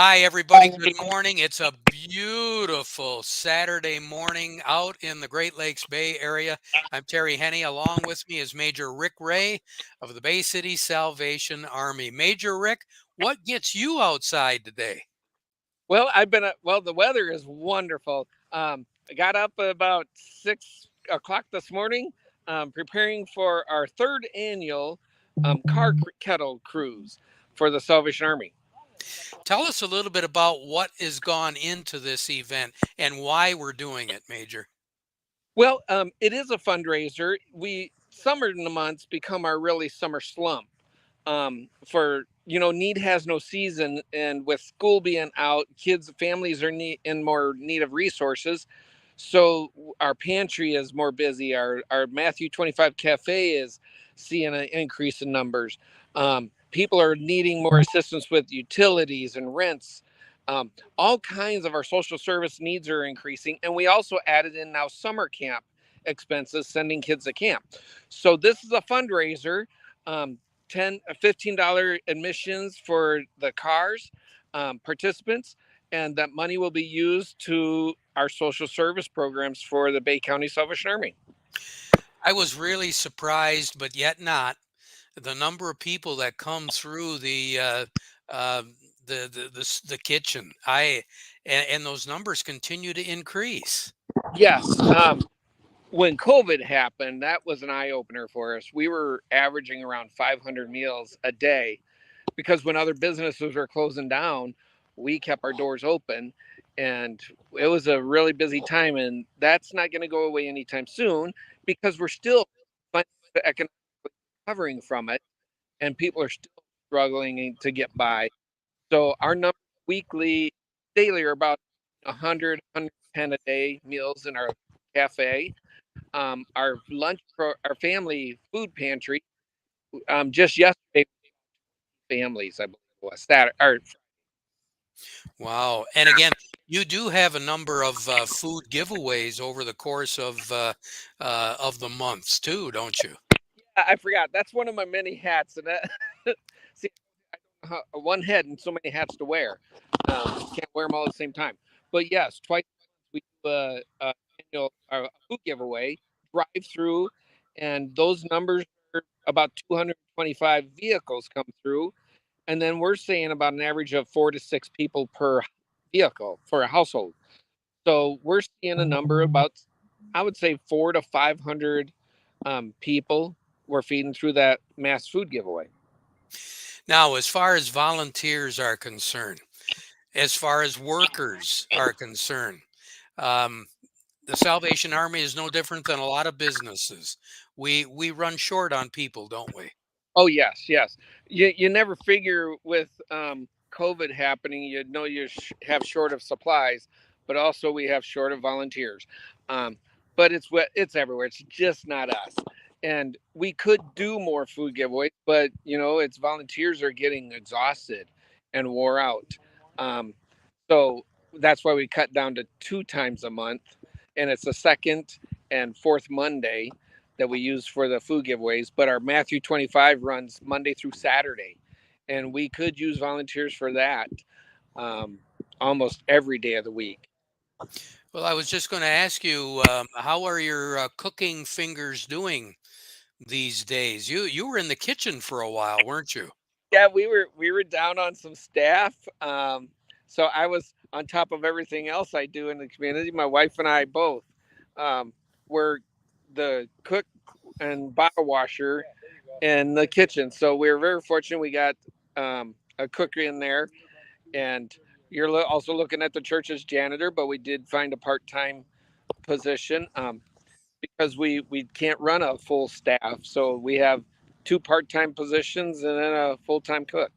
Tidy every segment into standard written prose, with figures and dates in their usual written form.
Hi, everybody. Good morning. It's a beautiful Saturday morning out in the Great Lakes Bay Area. I'm Terry Henne. Along with me is Major Rick Ray of the Bay City Salvation Army. Major Rick, what gets you outside today? Well, the weather is wonderful. I got up about 6 o'clock this morning, preparing for our third annual kettle cruise for the Salvation Army. Tell us a little bit about what has gone into this event and why we're doing it, Major. Well, it is a fundraiser. Summer in the months become our really summer slump. For need has no season, and with school being out, families are in more need of resources. So our pantry is more busy. Our Matthew 25 cafe is seeing an increase in numbers. People are needing more assistance with utilities and rents. All kinds of our social service needs are increasing, and we also added in now summer camp expenses, sending kids to camp. So this is a fundraiser. um, $15 admissions for the cars participants, and that money will be used to our social service programs for the Bay County Salvation Army. I was really surprised, but yet not, the number of people that come through uh, the kitchen. And those numbers continue to increase. Yes. When COVID happened, that was an eye opener for us. We were averaging around 500 meals a day because when other businesses were closing down, we kept our doors open, and it was a really busy time. And that's not going to go away anytime soon because we're still economically recovering from it, and people are still struggling to get by. So our number weekly, daily are about 100, 110 a day meals in our cafe. Our family food pantry, just yesterday, families, I believe it was Saturday. Or, Wow. And again, you do have a number of food giveaways over the course of the months too, don't you? I forgot. That's one of my many hats. And that, see, I don't know one head and so many hats to wear. Can't wear them all at the same time. But yes, twice we do a food giveaway, drive through, and those numbers are about 225 vehicles come through. And then we're saying about an average of 4 to 6 people per vehicle for a household. So we're seeing a number about, I would say, 4 to 500 people we're feeding through that mass food giveaway. Now, as far as volunteers are concerned, as far as workers are concerned, um, the Salvation Army is no different than a lot of businesses. We run short on people, don't we? Oh yes, yes. You never figure with COVID happening, have short of supplies, but also we have short of volunteers. Um, but it's everywhere. It's just not us. And we could do more food giveaways, but it's volunteers are getting exhausted and wore out. Um, so that's why we cut down to 2 times a month, and it's the second and fourth Monday that we use for the food giveaways. But our Matthew 25 runs Monday through Saturday, and we could use volunteers for that um, almost every day of the week. Well, I was just going to ask you, how are your cooking fingers doing these days? You were in the kitchen for a while, weren't you? Yeah, we were down on some staff, so I was on top of everything else I do in the community. My wife and I both were the cook and bottle washer in the kitchen. So we were very fortunate. We got a cook in there, and you're also looking at the church's janitor, but we did find a part-time position because we can't run a full staff. So we have 2 part-time positions and then a full-time cook.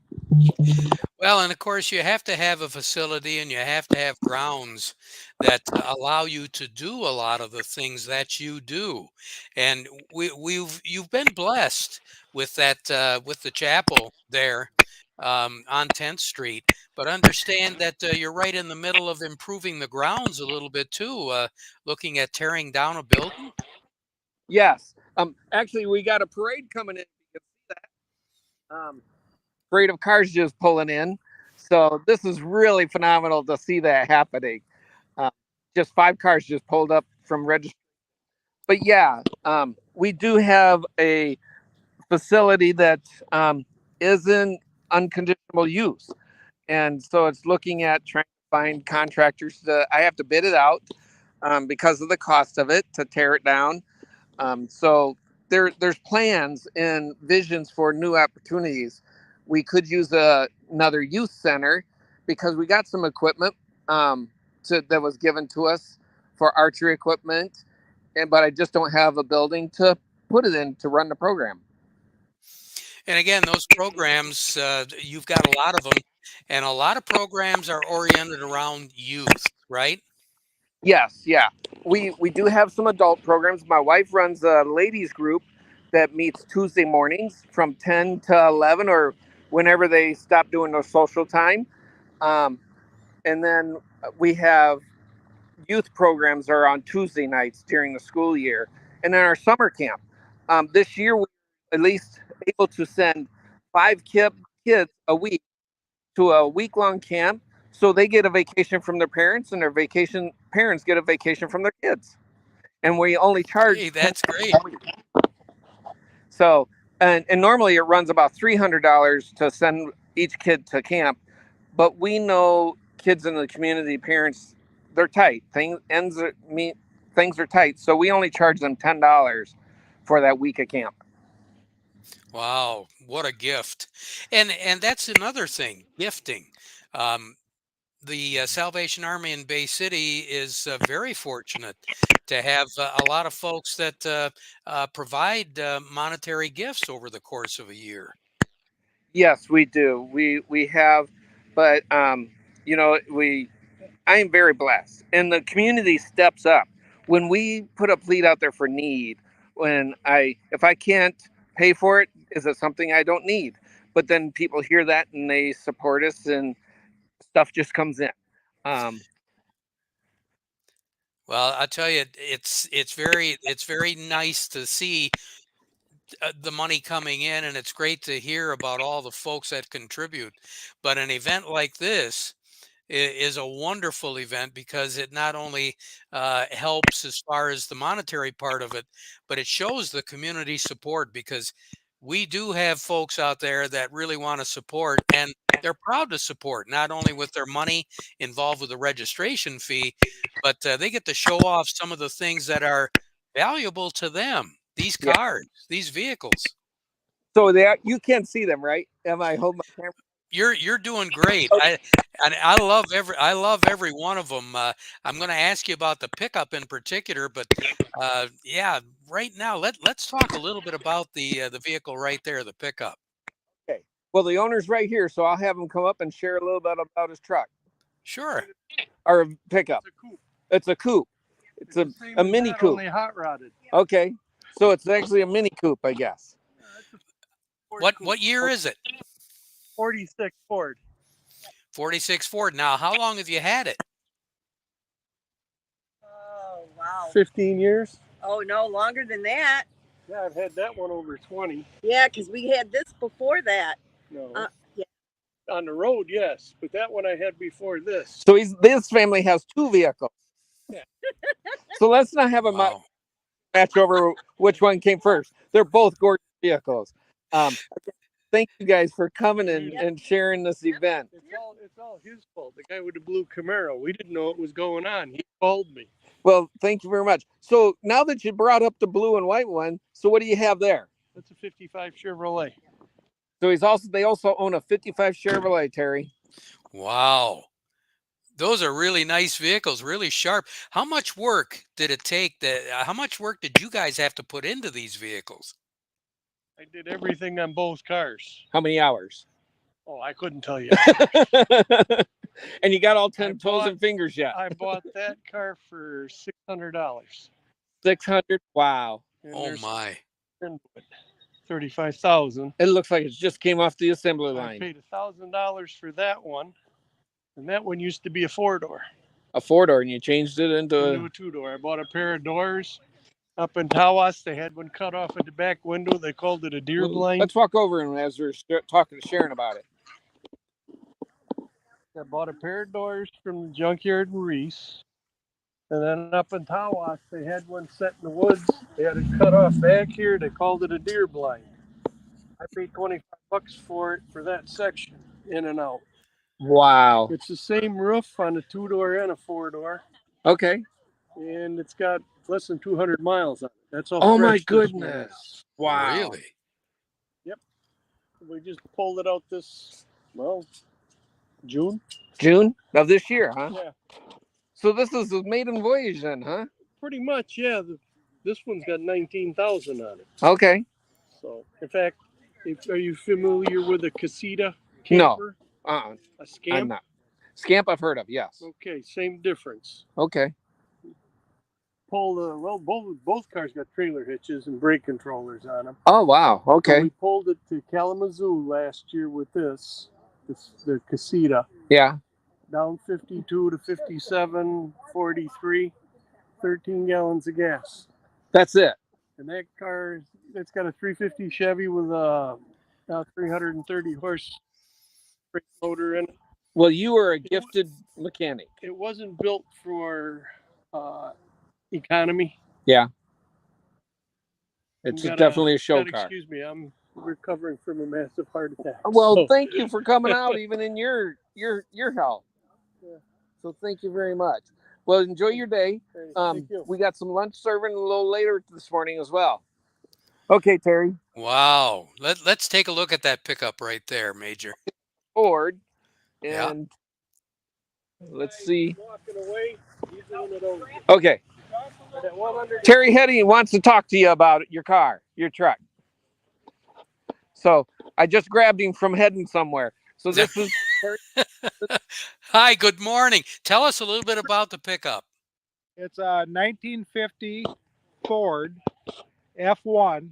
Well, and of course, you have to have a facility and you have to have grounds that allow you to do a lot of the things that you do. And you've been blessed with that with the chapel there on 10th Street. But understand that you're right in the middle of improving the grounds a little bit too, looking at tearing down a building. Yes. Actually, we got a parade coming in. Parade of cars just pulling in. So this is really phenomenal to see that happening. Uh, just 5 cars just pulled up from registry. But yeah, we do have a facility that is in unconditional use, and so it's looking at trying to find contractors. I have to bid it out because of the cost of it to tear it down. So there's plans and visions for new opportunities. We could use another youth center because we got some equipment that was given to us for archery equipment, but I just don't have a building to put it in to run the program. And again, those programs, you've got a lot of them, and a lot of programs are oriented around youth, right? Yes, yeah. We do have some adult programs. My wife runs a ladies group that meets Tuesday mornings from 10 to 11 or whenever they stop doing their social time. Um, and then we have youth programs are on Tuesday nights during the school year. And then our summer camp. This year, we were at least able to send kids a week to a week long camp. So they get a vacation from their parents, and their vacation parents get a vacation from their kids. And we only charge Hey, 10 that's great. a week. So, and normally it runs about $300 to send each kid to camp. But we know kids in the community, parents, they're tight. Things are tight. So we only charge them $10 for that week of camp. Wow, what a gift. And that's another thing, gifting. Um, the Salvation Army in Bay City is very fortunate to have a lot of folks that provide monetary gifts over the course of a year. Yes, we do. We have, but we I am very blessed, and the community steps up when we put a plea out there for need. When if I can't pay for it, is it something I don't need? But then people hear that and they support us, and stuff just comes in. Um, Well, I tell you, it's very nice to see the money coming in, and it's great to hear about all the folks that contribute. But an event like this is a wonderful event because it not only helps as far as the monetary part of it, but it shows the community support because we do have folks out there that really want to support and they're proud to support not only with their money involved with the registration fee, but they get to show off some of the things that are valuable to them. These yeah. cars, these vehicles. So you can't see them, right? Am I holding my camera? You're doing great. I love every one of them. I'm going to ask you about the pickup in particular, but yeah, right now let's talk a little bit about the vehicle right there, the pickup. Okay. Well, the owner's right here, so I'll have him come up and share a little bit about his truck Sure. or pickup. It's a coupe. It's a mini coupe. Only hot rodded. Okay. So it's actually a mini coupe, I guess. What year is it? 46 Ford. 46 Ford. Now, how long have you had it? Oh, wow. 15 years. Oh, no, longer than that. Yeah, I've had that one over 20. Yeah, because we had this before that. No. Yeah. On the road, yes, but that one I had before this. So this family has two vehicles. Yeah. So let's not have a Wow. match over which one came first. They're both gorgeous vehicles. Thank you guys for coming and sharing this event. It's all his fault. The guy with the blue Camaro. We didn't know what was going on. He called me. Well, thank you very much. So now that you brought up the blue and white one, so what do you have there? That's a 55 Chevrolet. So they also own a 55 Chevrolet, Terry. Wow. Those are really nice vehicles, really sharp. How much work did it take how much work did you guys have to put into these vehicles? I did everything on both cars. How many hours? Oh, I couldn't tell you. And you got all 10 toes and fingers yet? I bought that car for $600. 600. Wow. And Oh there's my. 35,000. It looks like it just came off the assembly I line. paid $1,000 for that one, and that one used to be a 4-door. A 4-door, and you changed it into a 2-door. I bought a pair of doors up in Tawas. They had one cut off at the back window. They called it a deer blind. Let's walk over and as we're talking to Sharon about it. I bought a pair of doors from the junkyard in Reese. And then up in Tawas, they had one set in the woods. They had it cut off back here. They called it a deer blind. I paid $25 for it for that section, in and out. Wow. It's the same roof on a 2-door and a 4-door, Okay. and it's got less than 200 miles on it. That's how Oh my fresh this one is. goodness. Wow. Really? We just pulled it out June. June of this year, huh? Yeah, So this is a maiden voyage then, huh? pretty much. Yeah, this one's got 19,000 on it. Okay. So, in fact, are you familiar with a casita No. camper? Uh-uh. A I'm scamp? not. Scamp I've heard of, yes. Okay, same difference. Okay. Both cars got trailer hitches and brake controllers on them. Oh wow. So Okay. we pulled it to Kalamazoo last year with the casita, Yeah. down 52 to 57, 43, 13 gallons of gas. That's it. And that car, it's got a 350 Chevy with a 330 horse brake motor in it. Well, you are a gifted mechanic. It wasn't built for economy. Yeah. It's definitely a show car. Excuse me, I'm recovering from a massive heart attack. Well, So, thank you for coming out, even in your health. Yeah. So thank you very much. Well, enjoy your day. thank you. We got some lunch serving a little later this morning as well. Okay, Terry. Wow. Let's take a look at that pickup right there, Major. Ford. Yeah. And let's see. Walking away, he's doing it over. Okay. That one under Terry Henne wants to talk to you about your car, your truck. So I just grabbed him from heading somewhere. So this is Hi, good morning. Tell us a little bit about the pickup. It's a 1950 Ford F1,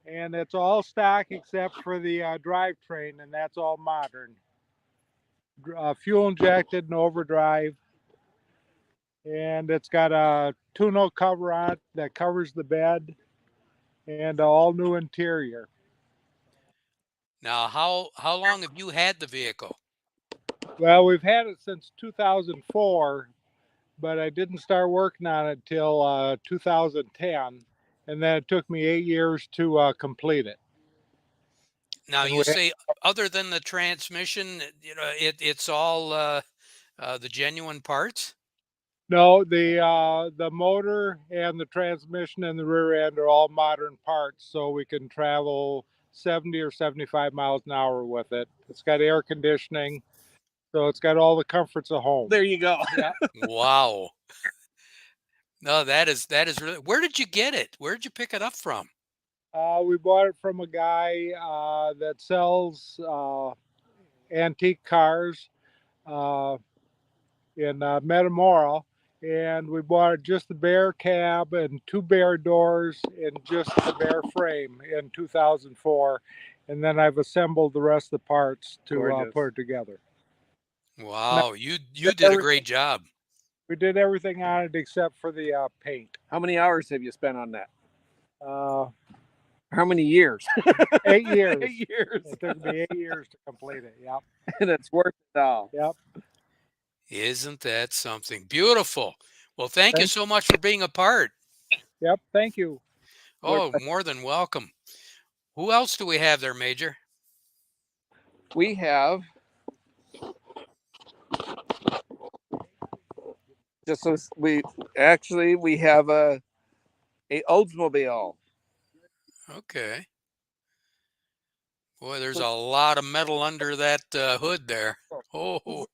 and it's all stock except for the drivetrain, and that's all modern. Fuel injected and overdrive, and it's got a tonneau cover on it that covers the bed, and all new interior. Now, how long have you had the vehicle? Well, we've had it since 2004, but I didn't start working on it till 2010, and then it took me 8 years to complete it. Now, And you we say other than the transmission, it's all the genuine parts? No, the motor and the transmission and the rear end are all modern parts, so we can travel 70 or 75 miles an hour with it. It's got air conditioning, so it's got all the comforts of home. there you go. Yeah. Wow. No, that is really. Where did you get it? Where did you pick it up from? We bought it from a guy that sells antique cars in Metamora, and we bought just the bare cab and 2 bare doors and just the bare frame in 2004, and then I've assembled the rest of the parts to put it together. Wow, you did a great job. We did everything on it except for the paint. How many hours have you spent on that? Uh, How many years? 8 years. 8 years. It took me 8 years to complete it. Yep. And it's worth it all. Yep. Isn't that something? Beautiful. Well, thank you so much for being a part. Yep. Thank you. Oh, more than welcome. Who else do we have there, Major? We have we have a Oldsmobile. Okay. Boy, there's a lot of metal under that hood there. Oh,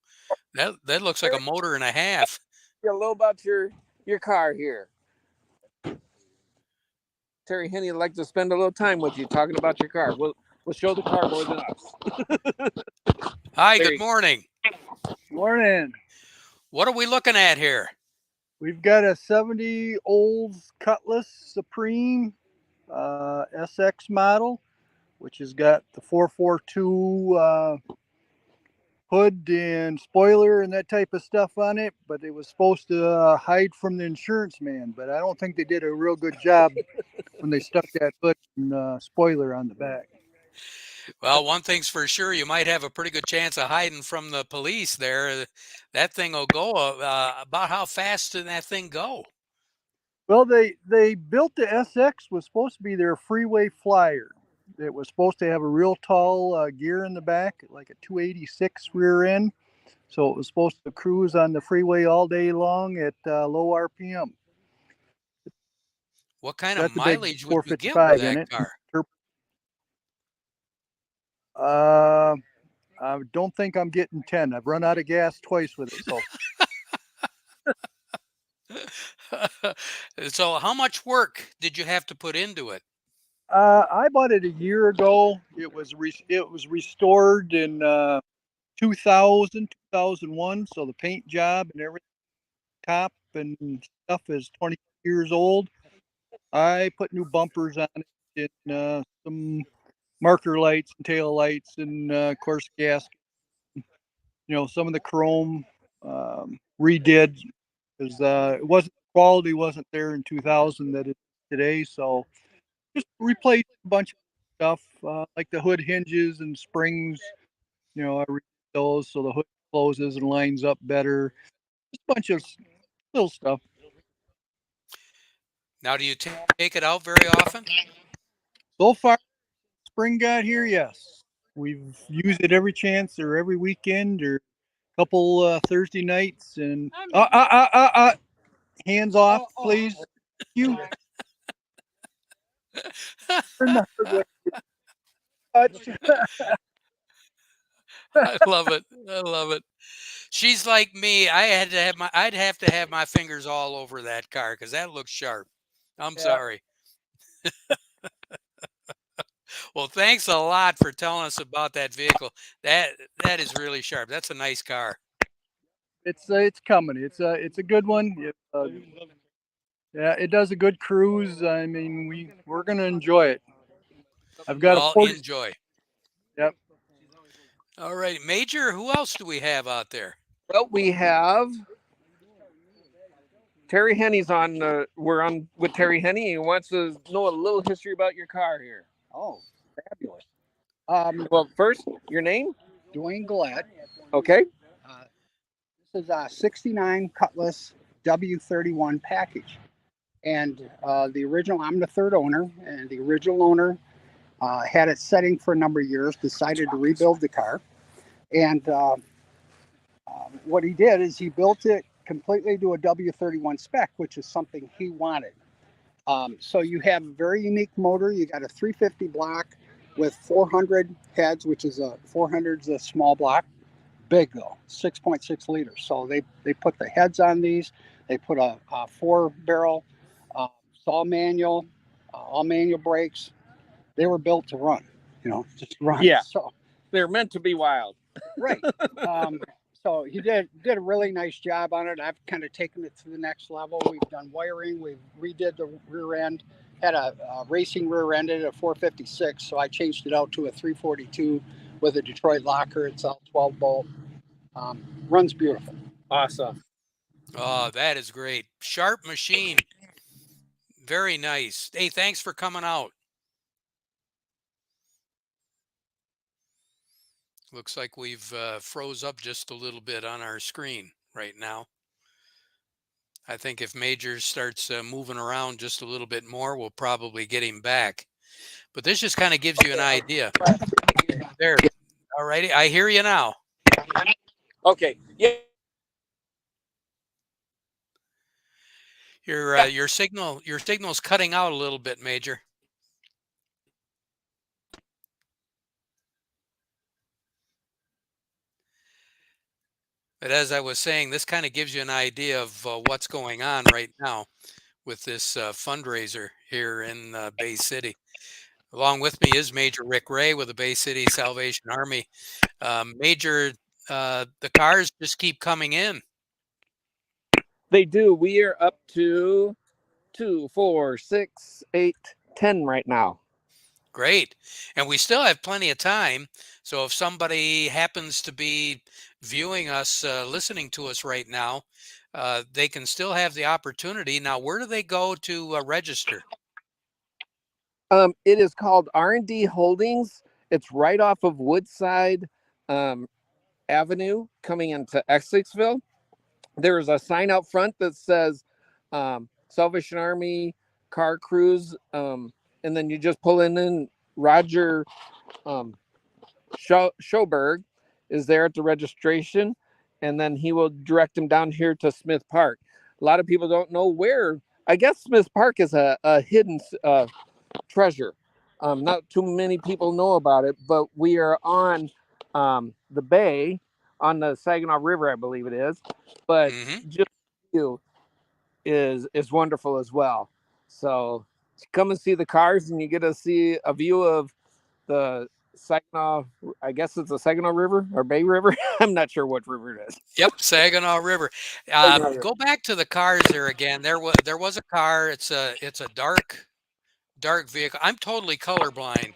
that looks like a motor and a half. A little about your car here. Terry Henne would like to spend a little time with you talking about your car. We'll show the car more than us. Hi, Terry. good morning. Morning. What are we looking at here? We've got a 70 Olds Cutlass Supreme SX model, which has got the 442 hood and spoiler and that type of stuff on it, but it was supposed to hide from the insurance man, but I don't think they did a real good job when they stuck that hood and spoiler on the back. Well, one thing's for sure, you might have a pretty good chance of hiding from the police there. That thing will go about how fast did that thing go? Well, they built the SX was supposed to be their freeway flyer. It was supposed to have a real tall gear in the back, like a 286 rear end. So it was supposed to cruise on the freeway all day long at low RPM. What kind of Got the big mileage would you get with 455 in that it. car? Uh, I don't think I'm getting 10. I've run out of gas twice with it. So So how much work did you have to put into it? I bought it a year ago. It was restored in 2000, 2001. So the paint job and everything, top and stuff is 20 years old. I put new bumpers on it and some marker lights and tail lights and of course gas. Some of the chrome redid because it wasn't quality wasn't there in 2000 that it is today. So just replaced a bunch of stuff like the hood hinges and springs. I redid those so the hood closes and lines up better. Just a bunch of little stuff. Now, do you take it out very often? So far, spring got here, yes. We've used it every chance or every weekend or a couple Thursday nights and hands off, please. You turn the hard way touch. I love it. I love it. She's like me. I'd have to have my fingers all over that car because that looks sharp. I'm Yeah, sorry. Well, thanks a lot for telling us about that vehicle. That is really sharp. That's a nice car. it's coming. It's a good one. Yeah, it does a good cruise. I mean, we're gonna enjoy it. I've got a Well, 40. enjoy. Yep. All right, Major, who else do we have out there? Well, we have Terry Henne's on. We're on with Terry Henne. He wants to know a little history about your car here. Oh, fabulous. Well, first, your name. Dwayne Gillette. Okay. Uh, this is a 69 Cutlass W31 package. And the original, I'm the third owner, and the original owner had it setting for a number of years, decided to rebuild the car. And what he did is he built it completely to a W31 spec, which is something he wanted. So you have a very unique motor. You got a 350 block with 400 heads, which is a 400 is a small block, big though, 6.6 liters. So they put the heads on these. They put a 4 barrel. It's all manual brakes. They were built to run, just run. Yeah. So They're meant to be wild. right. So he did a really nice job on it. I've kind of taken it to the next level. We've done wiring. We've redid the rear end. Had a racing rear end at a 456, so I changed it out to a 342 with a Detroit locker. It's all 12 bolt. Runs beautiful. Awesome. Oh, that is great. Sharp machine. Very nice. Hey, thanks for coming out. Looks like we've froze up just a little bit on our screen right now. I think if Major starts moving around just a little bit more, we'll probably get him back. But this just kind of gives you an idea. There. All righty. I hear you now. Okay. Yeah. Your signal's cutting out a little bit, Major. But as I was saying, this kind of gives you an idea of what's going on right now with this fundraiser here in Bay City. Along with me is Major Rick Ray with the Bay City Salvation Army. Major, the cars just keep coming in. They do. We are up to 2, 4, 6, 8, 10 right now. Great. And we still have plenty of time. So if somebody happens to be viewing us, listening to us right now, they can still have the opportunity. Now, where do they go to register? It is called R&D Holdings, It's right off of Woodside Avenue coming into Essexville. There's a sign out front that says Salvation Army Car Cruise, and then you just pull in. Roger Schoberg is there at the registration, and then he will direct him down here to Smith Park. A lot of people don't know where. I guess Smith Park is a hidden treasure. Not too many people know about it, but we are on the bay on the Saginaw River, I believe it is. But just view is wonderful as well. So come and see the cars, and you get to see a view of the Saginaw. I guess it's the Saginaw River or Bay River. I'm not sure what river it is. Yep, Saginaw River. Saginaw River. Go back to the cars there again. There was a car. It's a dark vehicle. I'm totally colorblind,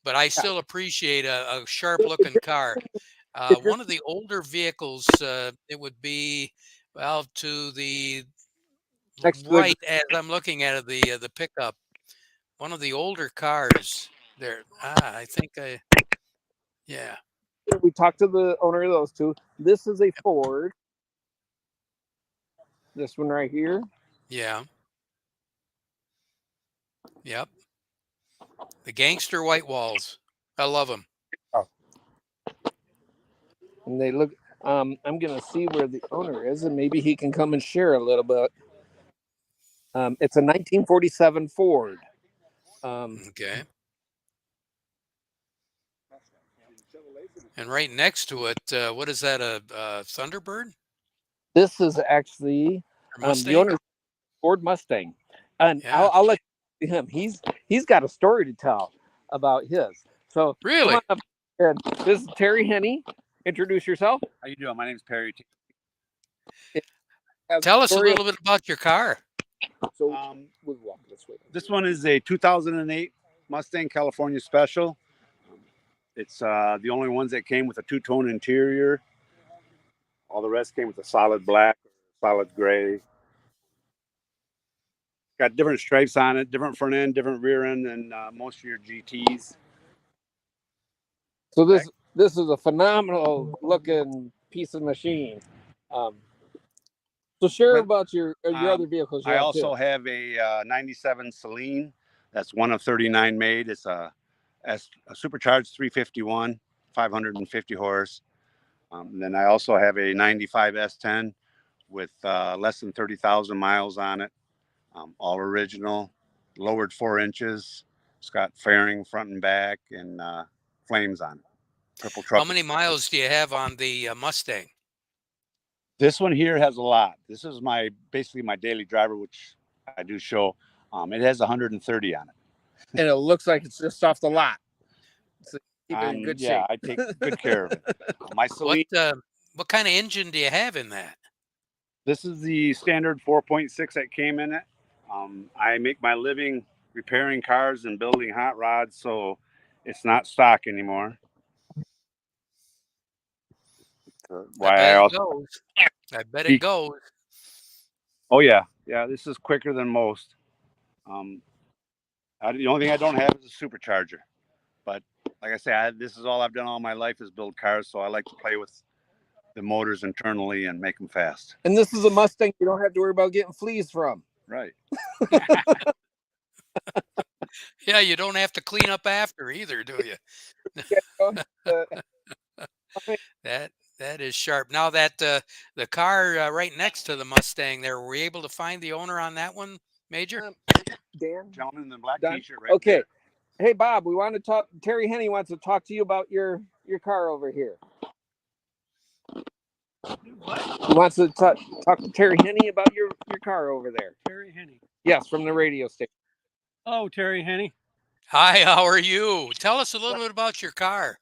but I still appreciate a sharp looking car. One of the older vehicles, it would be, well, to the Next to right as I'm looking at it, the pickup. One of the older cars there. I think yeah, we talked to the owner of those two. This is a Ford. This one right here. yeah, yep. The gangster white walls. I love them. And they look. I'm gonna see where the owner is, and maybe he can come and share a little bit. It's a 1947 Ford. Okay. And right next to it, what is that? A Thunderbird This is actually or the Mustang? owner's Ford Mustang, and Yeah. I'll let you see him. He's got a story to tell about his. So Really? come on up. And this is Terry Henne. Introduce yourself. How you doing? My name's Perry. Tell us a little bit about your car. So we'll walk this way. This one is a 2008 Mustang California Special. It's the only ones that came with a two-tone interior. All the rest came with a solid black, solid gray. Got different stripes on it, different front end, different rear end than most of your GTs. So this is a phenomenal looking piece of machine. So share about your other vehicles. I also have a 97 Celine. That's one of 39 made. It's a supercharged 351, 550 horse. And then I also have a 95 S10 with less than 30,000 miles on it. All original, lowered 4 inches. It's got fairing front and back and flames on it. Purple truck. How many miles do you have on the Mustang? This one here has a lot. This is basically my daily driver, which I do show. It has 130 on it. And it looks like it's just off the lot. So keep it in good shape. Yeah, I take good care of it. My Celine. What kind of engine do you have in that? This is the standard 4.6 that came in it. I make my living repairing cars and building hot rods, so it's not stock anymore. I bet it goes. Oh yeah, this is quicker than most. The only thing I don't have is a supercharger, but like I say, this is all I've done all my life is build cars, so I like to play with the motors internally and make them fast. And this is a Mustang you don't have to worry about getting fleas from. Right. Yeah, you don't have to clean up after either, do you? That is sharp. Now that the car right next to the Mustang there, were you able to find the owner on that one, Major? Dan? Gentleman in the black t-shirt right okay. there. Hey, Bob, we want to talk. Terry Henne wants to talk to you about your car over here. He wants to talk to Terry Henne about your car over there. Terry Henne. Yes, from the radio station. Oh, Terry Henne. Hi, how are you? Tell us a little bit about your car.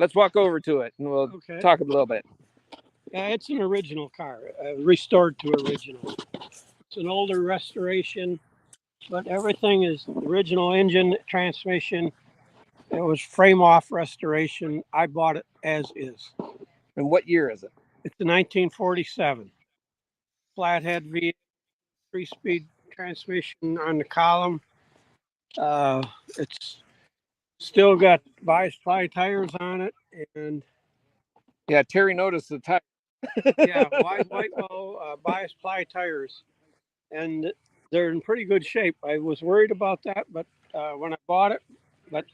Let's walk over to it and we'll talk a little bit. Yeah, it's an original car, restored to original. It's an older restoration, but everything is original engine, transmission. It was frame off restoration. I bought it as is. And what year is it? It's a 1947. Flathead V, 3-speed transmission on the column. It's Still got bias ply tires on it, and Yeah, Terry noticed the tire. yeah, wide white bow bias ply tires, and they're in pretty good shape. I was worried about that, but when I bought it, but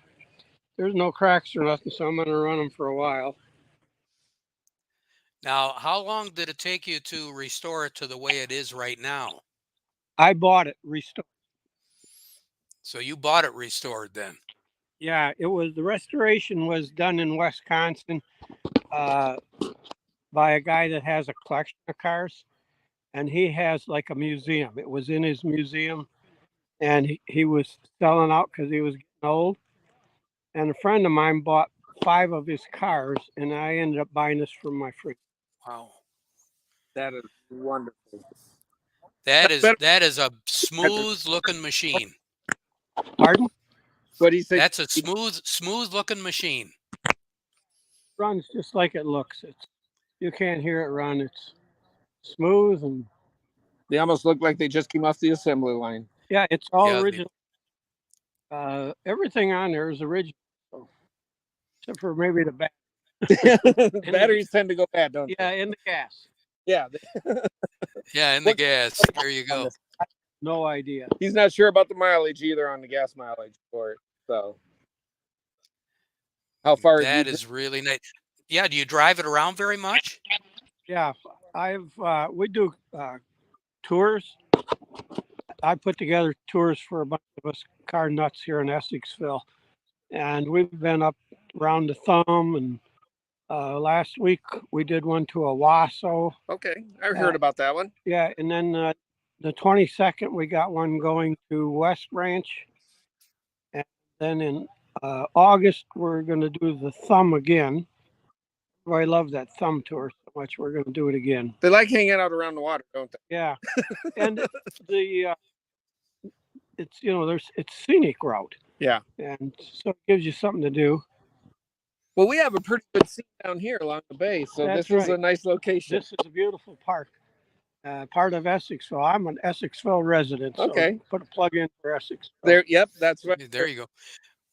there's no cracks or nothing, so I'm going to run them for a while. Now, how long did it take you to restore it to the way it is right now? I bought it restored. So you bought it restored then? Yeah, it was the restoration was done in Wisconsin uh, by a guy that has a collection of cars, and he has like a museum. It was in his museum, and he was selling out because he was getting old. And a friend of mine bought 5 of his cars, and I ended up buying this from my friend. Wow. That is wonderful. That is a smooth looking machine. Pardon? What do you say? That's a smooth looking machine. Runs just like it looks. It's you can't hear it run. It's smooth and They almost look like they just came off the assembly line. yeah, it's all Yeah, original. Everything on there is original, so, except for maybe the back. Batteries tend to go bad, don't Yeah, in the gas. they? Yeah. yeah, in the gas. There you go. No idea. He's not sure about the mileage either on the gas mileage for it. So, how far? That is really nice. Yeah, do you drive it around very much? Yeah, we do tours. I put together tours for a bunch of us car nuts here in Essexville, and we've been up around the Thumb, and last week we did one to Owasso. Okay, I heard about that one. Yeah, and then the 22nd we got one going to West Branch, and then in August we're going to do the Thumb again. I love that Thumb tour so much. We're going to do it again. They like hanging out around the water, don't they? Yeah, and the it's it's scenic route. Yeah, and so it gives you something to do. Well, we have a pretty good scene down here along the bay, so That's this is right. a nice location. This is a beautiful park, part of Essexville. I'm an Essexville resident. So Okay. put a plug in for Essexville. There, yep, that's right. There you go.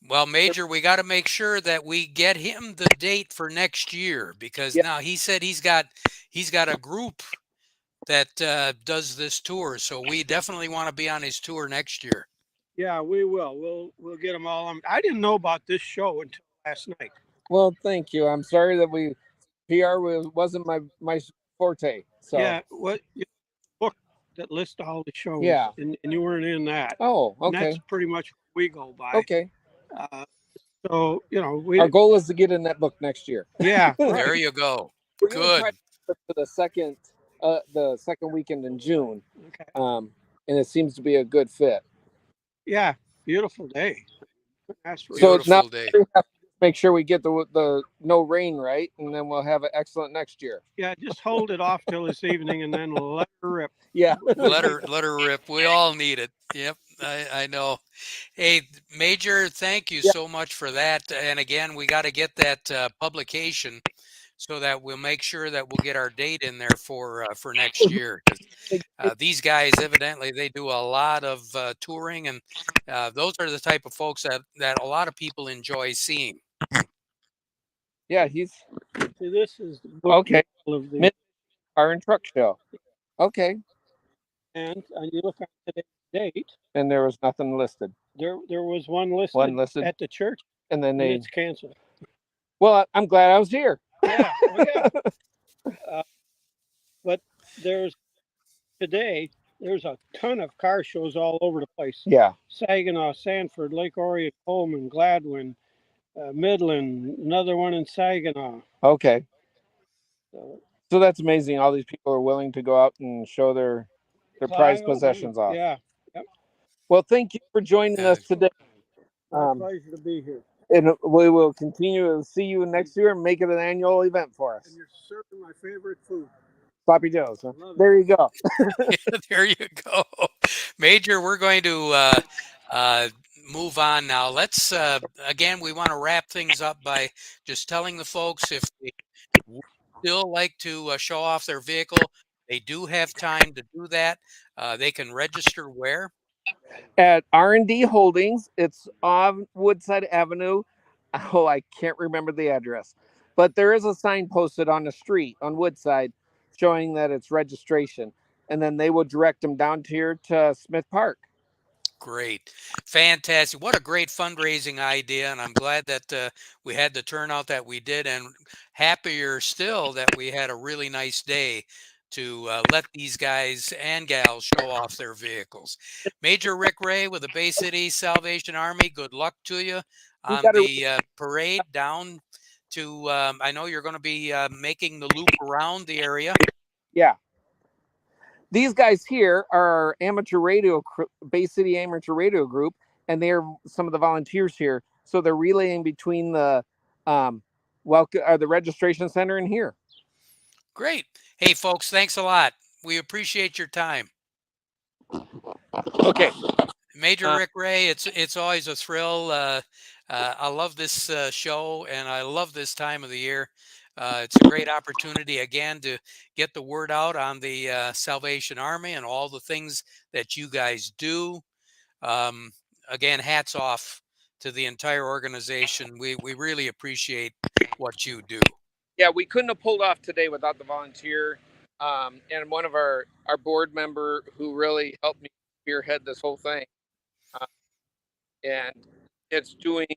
Well, Major, we got to make sure that we get him the date for next year because Yep. now he said he's got a group that does this tour, so we definitely want to be on his tour next year. Yeah, we will. We'll get them all. I didn't know about this show until last night. Well, thank you. I'm sorry that PR wasn't my forte. So Yeah, what book that lists all the shows. Yeah. and you weren't in that. Oh, And okay. that's pretty much what we go by. Okay. So Our goal is to get in that book next year. Yeah, There you go. We're gonna Good. try for the second weekend in June. Okay. And it seems to be a good fit. Yeah, beautiful day. That's for So Beautiful now day. we have to make sure we get the no rain right, and then we'll have it excellent next year. Yeah, just hold it off till this evening and then let her rip. Yeah. Let her rip. We all need it. Yep, I know. Hey, Major, thank you so much for that. And again, we got to get that publication so that we'll make sure that we'll get our date in there for next year. 'Cause, these guys, evidently, they do a lot of touring, and those are the type of folks that a lot of people enjoy seeing. Yeah, he's See, this is the book okay. of the Mid- Car and truck show. Okay. and you look at today's date. And there was nothing listed. There was one listed, at the church, And then and they it's canceled. well, I'm glad I was here. Yeah, but there's a ton of car shows all over the place. Yeah. Saginaw, Sanford, Lake Orion, Coleman, Gladwin, Midland, another one in Saginaw. Okay. So, So that's amazing. All these people are willing to go out and show their prized possessions off. Yeah. Yep. Well, thank you for joining us today. My pleasure to be here. And we will continue to see you next year and make it an annual event for us. And you're serving my favorite food. Sloppy Joes. Huh? Love it. There you go. There you go. Major, we're going to move on now. Let's, again, we want to wrap things up by just telling the folks if they would still like to show off their vehicle, they do have time to do that. They can register where? At R&D Holdings. It's on Woodside Avenue. Oh, I can't remember the address, but there is a sign posted on the street on Woodside showing that it's registration, and then they will direct them down to here to Smith Park. Great. Fantastic. What a great fundraising idea. And I'm glad that we had the turnout that we did, and happier still that we had a really nice day to let these guys and gals show off their vehicles. Major Rick Ray with the Bay City Salvation Army, good luck to you We on got to, the parade down to, I know you're going to be making the loop around the area. yeah. These guys here are amateur radio, Bay City Amateur Radio Group, and they're some of the volunteers here. So they're relaying between the the registration center and here. Great. Hey, folks, thanks a lot. We appreciate your time. Okay. Major Rick Ray, it's always a thrill. I love this show, and I love this time of the year. It's a great opportunity again to get the word out on the Salvation Army and all the things that you guys do. Um, Again, hats off to the entire organization. We really appreciate what you do. Yeah, we couldn't have pulled off today without the volunteer, and one of our board member who really helped me spearhead this whole thing, uh, and it's doing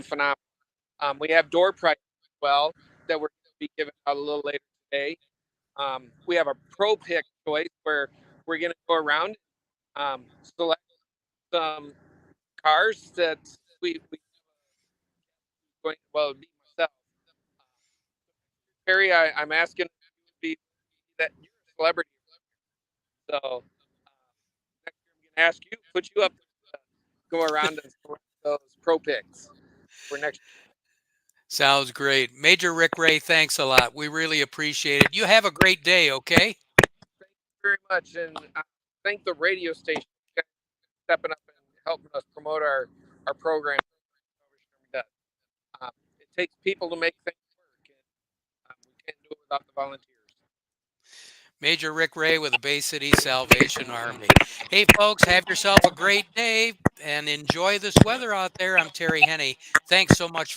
phenomenal. We have door prizes as well that we're going to be giving out a little later today. We have a pro pick choice where we're going to go around, select some cars that we going well be myself. Perry, I'm asking be that you're a celebrity, so next year I'm going to ask you, put you up to go around and select those pro picks for next year. Sounds great. Major Rick Ray, thanks a lot. We really appreciate it. You have a great day, okay? Thank you very much, and thank the radio station for stepping up and helping us promote our program. It takes people to make things work, and we can't do it without the volunteers. Major Rick Ray with the Bay City Salvation Army. Hey, folks, have yourself a great day and enjoy this weather out there. I'm Terry Henne. Thanks so much for